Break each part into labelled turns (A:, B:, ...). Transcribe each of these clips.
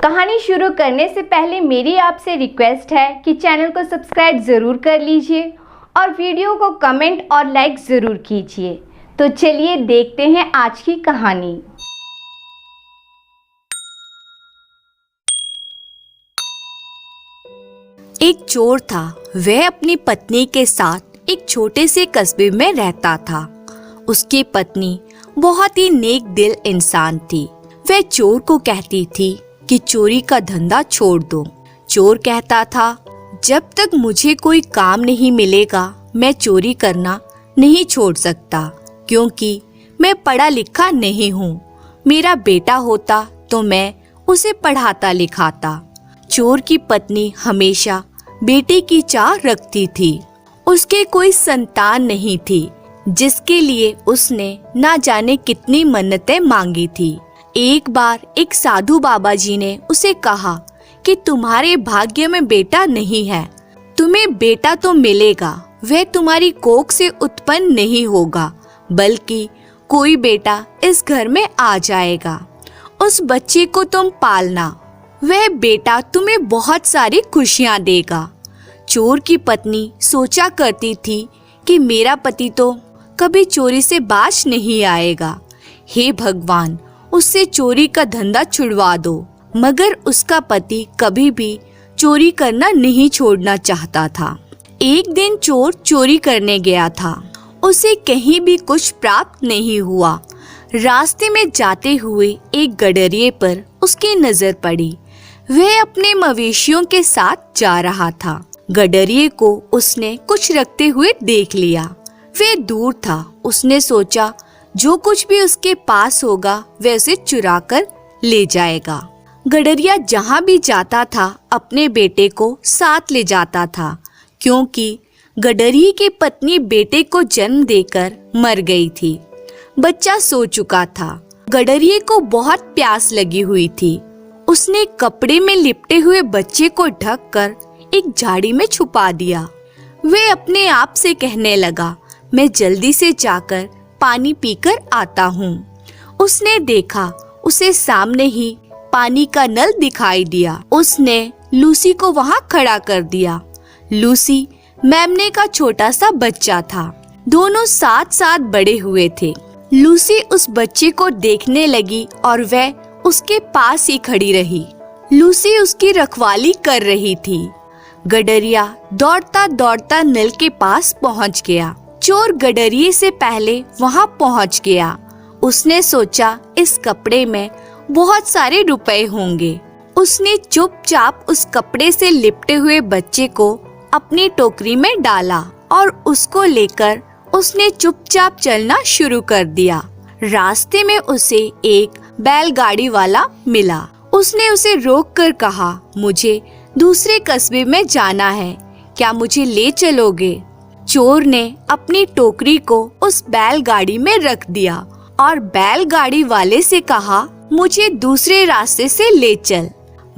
A: कहानी शुरू करने से पहले मेरी आपसे रिक्वेस्ट है कि चैनल को सब्सक्राइब ज़रूर कर लीजिए और वीडियो को कमेंट और लाइक ज़रूर कीजिए। तो चलिए देखते हैं आज की कहानी।
B: एक चोर था। वह अपनी पत्नी के साथ एक छोटे से कस्बे में रहता था। उसकी पत्नी बहुत ही नेक दिल इंसान थी। वह चोर को कहती थी कि चोरी का धंधा छोड़ दो। चोर कहता था, जब तक मुझे कोई काम नहीं मिलेगा मैं चोरी करना नहीं छोड़ सकता, क्योंकि मैं पढ़ा लिखा नहीं हूँ। मेरा बेटा होता तो मैं उसे पढ़ाता लिखाता। चोर की पत्नी हमेशा बेटे की चाह रखती थी। उसके कोई संतान नहीं थी, जिसके लिए उसने ना जाने कितनी मन्नतें मांगी थी। एक बार एक साधु बाबा जी ने उसे कहा कि तुम्हारे भाग्य में बेटा नहीं है, तुम्हें बेटा तो मिलेगा, वह तुम्हारी कोख से उत्पन्न नहीं होगा, बल्कि कोई बेटा इस घर में आ जाएगा। उस बच्चे को तुम पालना, वह बेटा तुम्हें बहुत सारी खुशियां देगा। चोर की पत्नी सोचा करती थी कि मेरा पति तो कभी चोरी से बाज नहीं आएगा। हे भगवान, उससे चोरी का धंधा छुड़वा दो। मगर उसका पति कभी भी चोरी करना नहीं छोड़ना चाहता था। एक दिन चोर चोरी करने गया था। उसे कहीं भी कुछ प्राप्त नहीं हुआ। रास्ते में जाते हुए एक गडरिये पर उसकी नजर पड़ी। वह अपने मवेशियों के साथ जा रहा था। गडरिये को उसने कुछ रखते हुए देख लिया। वह दूर था। उसने सोचा जो कुछ भी उसके पास होगा वह उसे चुरा कर ले जाएगा। गडरिया जहाँ भी जाता था अपने बेटे को साथ ले जाता था, क्योंकि गडरिये की पत्नी बेटे को जन्म देकर मर गई थी। बच्चा सो चुका था। गडरिये को बहुत प्यास लगी हुई थी। उसने कपड़े में लिपटे हुए बच्चे को ढककर एक झाड़ी में छुपा दिया। वह अपने आप से कहने लगा, मैं जल्दी से जाकर पानी पीकर आता हूँ। उसने देखा, उसे सामने ही पानी का नल दिखाई दिया। उसने लूसी को वहाँ खड़ा कर दिया। लूसी मेमने का छोटा सा बच्चा था। दोनों साथ साथ बड़े हुए थे। लूसी उस बच्चे को देखने लगी और वह उसके पास ही खड़ी रही। लूसी उसकी रखवाली कर रही थी। गडरिया दौड़ता दौड़ता नल के पास पहुँच गया। चोर गडरिये से पहले वहाँ पहुँच गया। उसने सोचा इस कपड़े में बहुत सारे रुपए होंगे। उसने चुपचाप उस कपड़े से लिपटे हुए बच्चे को अपनी टोकरी में डाला और उसको लेकर उसने चुपचाप चलना शुरू कर दिया। रास्ते में उसे एक बैलगाड़ी वाला मिला। उसने उसे रोककर कहा, मुझे दूसरे कस्बे में जाना है, क्या मुझे ले चलोगे? चोर ने अपनी टोकरी को उस बैलगाड़ी में रख दिया और बैलगाड़ी वाले से कहा, मुझे दूसरे रास्ते से ले चल।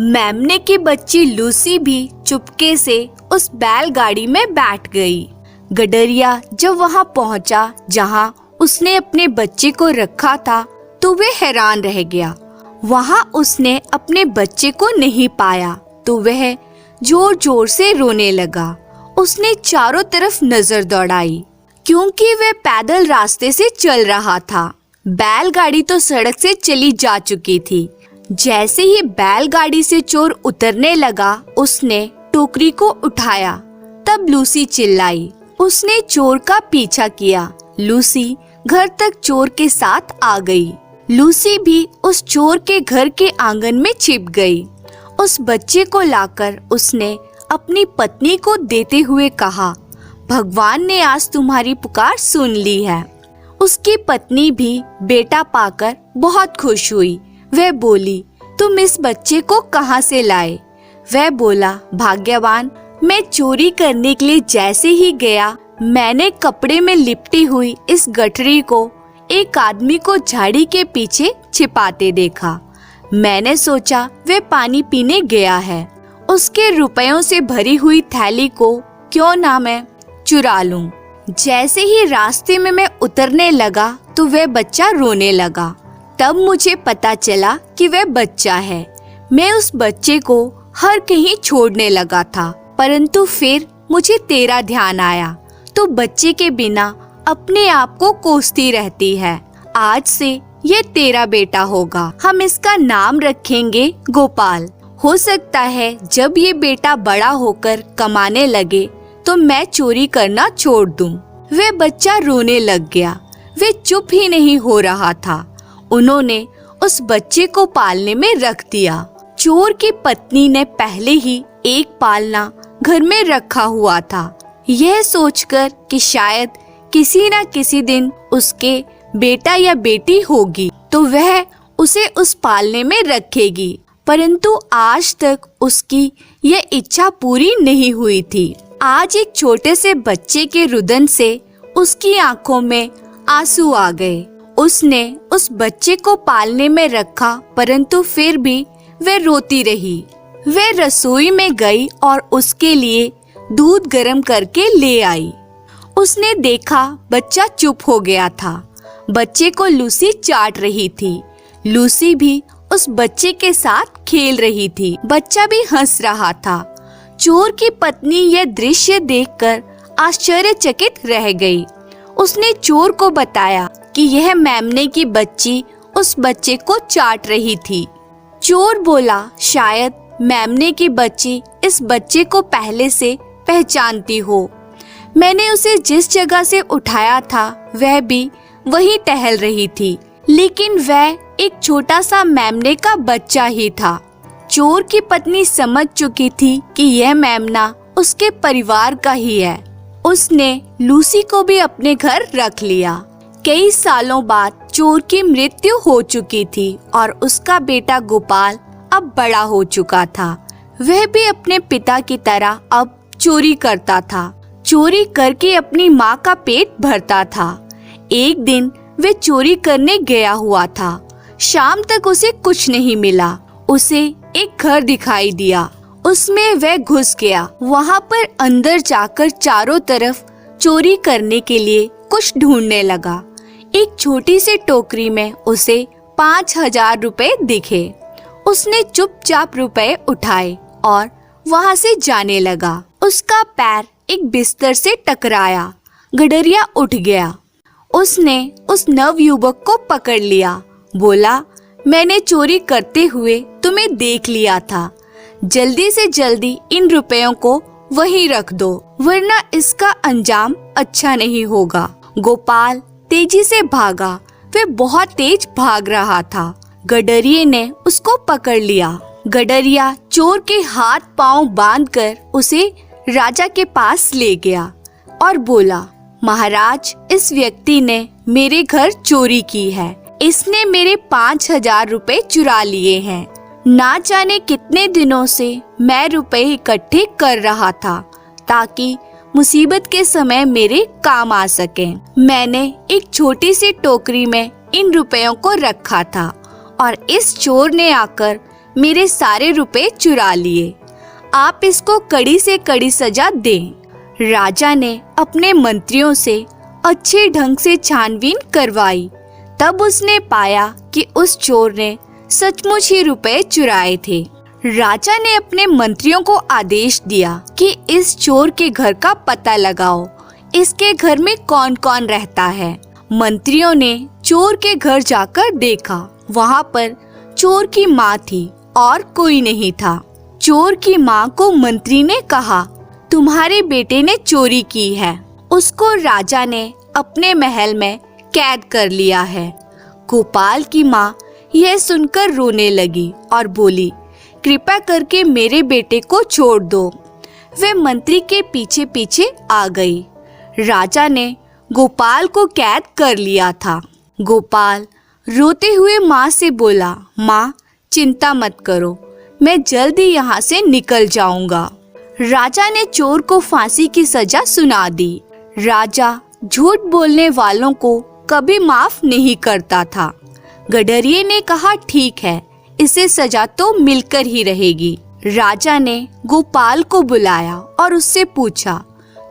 B: मेमने की बच्ची लूसी भी चुपके से उस बैलगाड़ी में बैठ गई। गडरिया जब वहाँ पहुँचा जहाँ उसने अपने बच्चे को रखा था, तो वह हैरान रह गया। वहाँ उसने अपने बच्चे को नहीं पाया तो वह जोर जोर से रोने लगा। उसने चारों तरफ नजर दौड़ाई, क्योंकि वह पैदल रास्ते से चल रहा था। बैलगाड़ी तो सड़क से चली जा चुकी थी। जैसे ही बैलगाड़ी से चोर उतरने लगा, उसने टोकरी को उठाया। तब लूसी चिल्लाई। उसने चोर का पीछा किया। लूसी घर तक चोर के साथ आ गई। लूसी भी उस चोर के घर के आंगन में छिप गई। उस बच्चे को लाकर उसने अपनी पत्नी को देते हुए कहा, भगवान ने आज तुम्हारी पुकार सुन ली है। उसकी पत्नी भी बेटा पाकर बहुत खुश हुई। वह बोली, तुम इस बच्चे को कहाँ से लाए? वह बोला, भाग्यवान, मैं चोरी करने के लिए जैसे ही गया, मैंने कपड़े में लिपटी हुई इस गठरी को एक आदमी को झाड़ी के पीछे छिपाते देखा। मैंने सोचा वह पानी पीने गया है। उसके रुपयों से भरी हुई थैली को क्यों ना मैं चुरा लूं। जैसे ही रास्ते में मैं उतरने लगा तो वह बच्चा रोने लगा। तब मुझे पता चला कि वह बच्चा है। मैं उस बच्चे को हर कहीं छोड़ने लगा था, परंतु फिर मुझे तेरा ध्यान आया तो बच्चे के बिना अपने आप को कोसती रहती है। आज से ये तेरा बेटा होगा, हम इसका नाम रखेंगे गोपाल। हो सकता है जब ये बेटा बड़ा होकर कमाने लगे तो मैं चोरी करना छोड़ दूं। वे बच्चा रोने लग गया। वे चुप ही नहीं हो रहा था। उन्होंने उस बच्चे को पालने में रख दिया। चोर की पत्नी ने पहले ही एक पालना घर में रखा हुआ था, यह सोचकर कि शायद किसी न किसी दिन उसके बेटा या बेटी होगी तो वह उसे उस पालने में रखेगी, परंतु आज तक उसकी यह इच्छा पूरी नहीं हुई थी। आज एक छोटे से बच्चे के रुदन से उसकी आंखों में आंसू आ गए। उसने उस बच्चे को पालने में रखा, परंतु फिर भी वह रोती रही। वह रसोई में गई और उसके लिए दूध गर्म करके ले आई। उसने देखा बच्चा चुप हो गया था। बच्चे को लूसी चाट रही थी। लूसी भी उस बच्चे के साथ खेल रही थी। बच्चा भी हंस रहा था। चोर की पत्नी यह दृश्य देखकर आश्चर्यचकित रह गई। उसने चोर को बताया कि यह मेमने की बच्ची उस बच्चे को चाट रही थी। चोर बोला, शायद मेमने की बच्ची इस बच्चे को पहले से पहचानती हो। मैंने उसे जिस जगह से उठाया था वह भी वहीं टहल रही थी, लेकिन वह एक छोटा सा मेमने का बच्चा ही था। चोर की पत्नी समझ चुकी थी कि यह मेमना उसके परिवार का ही है। उसने लूसी को भी अपने घर रख लिया। कई सालों बाद चोर की मृत्यु हो चुकी थी और उसका बेटा गोपाल अब बड़ा हो चुका था। वह भी अपने पिता की तरह अब चोरी करता था। चोरी करके अपनी माँ का पेट भरता था। एक दिन वह चोरी करने गया हुआ था। शाम तक उसे कुछ नहीं मिला। उसे एक घर दिखाई दिया। उसमें वह घुस गया। वहाँ पर अंदर जाकर चारों तरफ चोरी करने के लिए कुछ ढूंढने लगा। एक छोटी सी टोकरी में उसे 5,000 रुपए दिखे। उसने चुपचाप रुपए उठाए और वहाँ से जाने लगा। उसका पैर एक बिस्तर से टकराया। गडरिया उठ गया। उसने उस नवयुवक को पकड़ लिया। बोला, मैंने चोरी करते हुए तुम्हें देख लिया था। जल्दी से जल्दी इन रुपयों को वहीं रख दो, वरना इसका अंजाम अच्छा नहीं होगा। गोपाल तेजी से भागा। वह बहुत तेज भाग रहा था। गडरिये ने उसको पकड़ लिया। गडरिया चोर के हाथ पांव बांधकर उसे राजा के पास ले गया और बोला, महाराज, इस व्यक्ति ने मेरे घर चोरी की है। इसने मेरे 5,000 रुपए चुरा लिए हैं। ना जाने कितने दिनों से मैं रुपए इकट्ठे कर रहा था ताकि मुसीबत के समय मेरे काम आ सके। मैंने एक छोटी सी टोकरी में इन रुपयों को रखा था और इस चोर ने आकर मेरे सारे रुपए चुरा लिए। आप इसको कड़ी से कड़ी सजा दें। राजा ने अपने मंत्रियों से अच्छे ढंग से छानबीन करवाई। तब उसने पाया कि उस चोर ने सचमुच ही रुपए चुराए थे। राजा ने अपने मंत्रियों को आदेश दिया कि इस चोर के घर का पता लगाओ। इसके घर में कौन कौन रहता है। मंत्रियों ने चोर के घर जाकर देखा। वहाँ पर चोर की माँ थी और कोई नहीं था। चोर की माँ को मंत्री ने कहा, तुम्हारे बेटे ने चोरी की है। उसको राजा ने अपने महल में कैद कर लिया है। गोपाल की माँ यह सुनकर रोने लगी और बोली, कृपया करके मेरे बेटे को छोड़ दो। वे मंत्री के पीछे पीछे आ गई। राजा ने गोपाल को कैद कर लिया था। गोपाल रोते हुए माँ से बोला, माँ, चिंता मत करो, मैं जल्द ही यहाँ से निकल जाऊंगा। राजा ने चोर को फांसी की सजा सुना दी। राजा झूठ बोलने वालों को कभी माफ नहीं करता था। गडरिये ने कहा, ठीक है, इसे सजा तो मिलकर ही रहेगी। राजा ने गोपाल को बुलाया और उससे पूछा,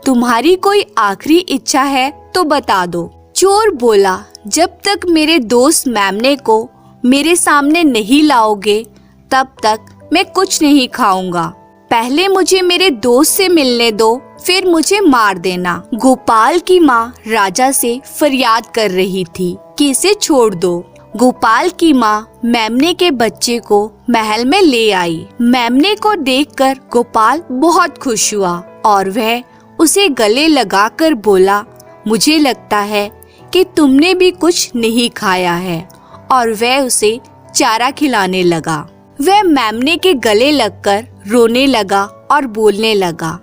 B: तुम्हारी कोई आखिरी इच्छा है तो बता दो। चोर बोला, जब तक मेरे दोस्त मेमने को मेरे सामने नहीं लाओगे तब तक मैं कुछ नहीं खाऊंगा। पहले मुझे मेरे दोस्त से मिलने दो, फिर मुझे मार देना। गोपाल की माँ राजा से फरियाद कर रही थी कि इसे छोड़ दो। गोपाल की माँ मेमने के बच्चे को महल में ले आई। मेमने को देखकर गोपाल बहुत खुश हुआ और वह उसे गले लगाकर बोला, मुझे लगता है कि तुमने भी कुछ नहीं खाया है, और वह उसे चारा खिलाने लगा। वह मेमने के गले लगकर रोने लगा और बोलने लगा,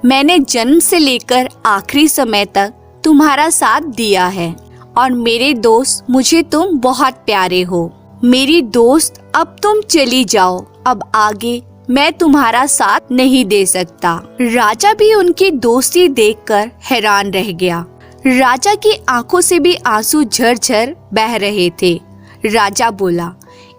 B: मैंने जन्म से लेकर आखिरी समय तक तुम्हारा साथ दिया है और मेरे दोस्त मुझे तुम बहुत प्यारे हो। मेरी दोस्त अब तुम चली जाओ, अब आगे मैं तुम्हारा साथ नहीं दे सकता। राजा भी उनकी दोस्ती देखकर हैरान रह गया। राजा की आंखों से भी आंसू झरझर बह रहे थे। राजा बोला,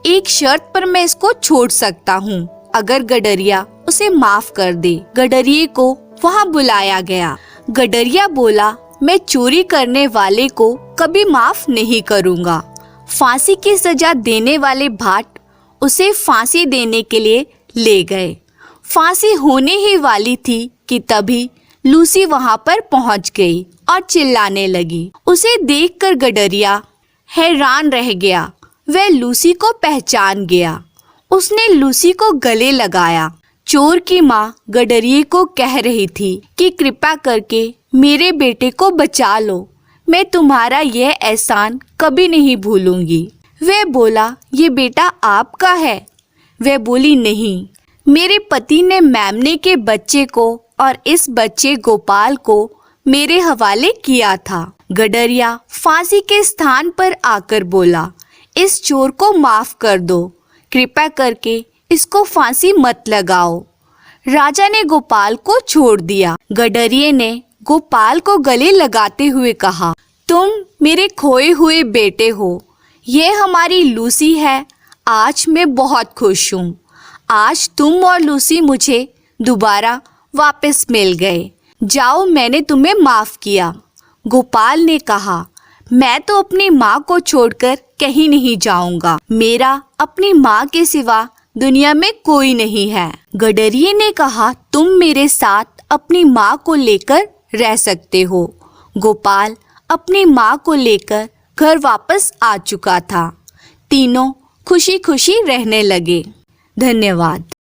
B: एक शर्त पर मैं इसको छोड़ सकता हूँ, अगर गडरिया उसे माफ कर दे। गडरिये को वहाँ बुलाया गया। गडरिया बोला, मैं चोरी करने वाले को कभी माफ नहीं करूँगा। फांसी की सजा देने वाले भाट उसे फांसी देने के लिए ले गए। फांसी होने ही वाली थी कि तभी लूसी वहाँ पर पहुँच गई और चिल्लाने लगी। उसे देखकर गडरिया हैरान रह गया। वह लूसी को पहचान गया। उसने लूसी को गले लगाया। चोर की माँ गडरिये को कह रही थी कि कृपा करके मेरे बेटे को बचा लो, मैं तुम्हारा यह एहसान कभी नहीं भूलूंगी। वह बोला, ये बेटा आपका है? वह बोली, नहीं, मेरे पति ने मेमने के बच्चे को और इस बच्चे गोपाल को मेरे हवाले किया था। गडरिया फांसी के स्थान पर आकर बोला, इस चोर को माफ कर दो, कृपा करके इसको फांसी मत लगाओ। राजा ने गोपाल को छोड़ दिया। गडरिये ने गोपाल को गले लगाते हुए कहा, तुम मेरे खोए हुए बेटे हो, ये हमारी लूसी है। आज मैं बहुत खुश हूँ। आज तुम और लूसी मुझे दोबारा वापस मिल गए। जाओ, मैंने तुम्हें माफ किया। गोपाल ने कहा, मैं तो अपनी माँ को छोड़कर कहीं नहीं जाऊंगा। मेरा अपनी माँ के सिवा दुनिया में कोई नहीं है। गडरिये ने कहा, तुम मेरे साथ अपनी माँ को लेकर रह सकते हो। गोपाल अपनी माँ को लेकर घर वापस आ चुका था। तीनों खुशी खुशी रहने लगे। धन्यवाद।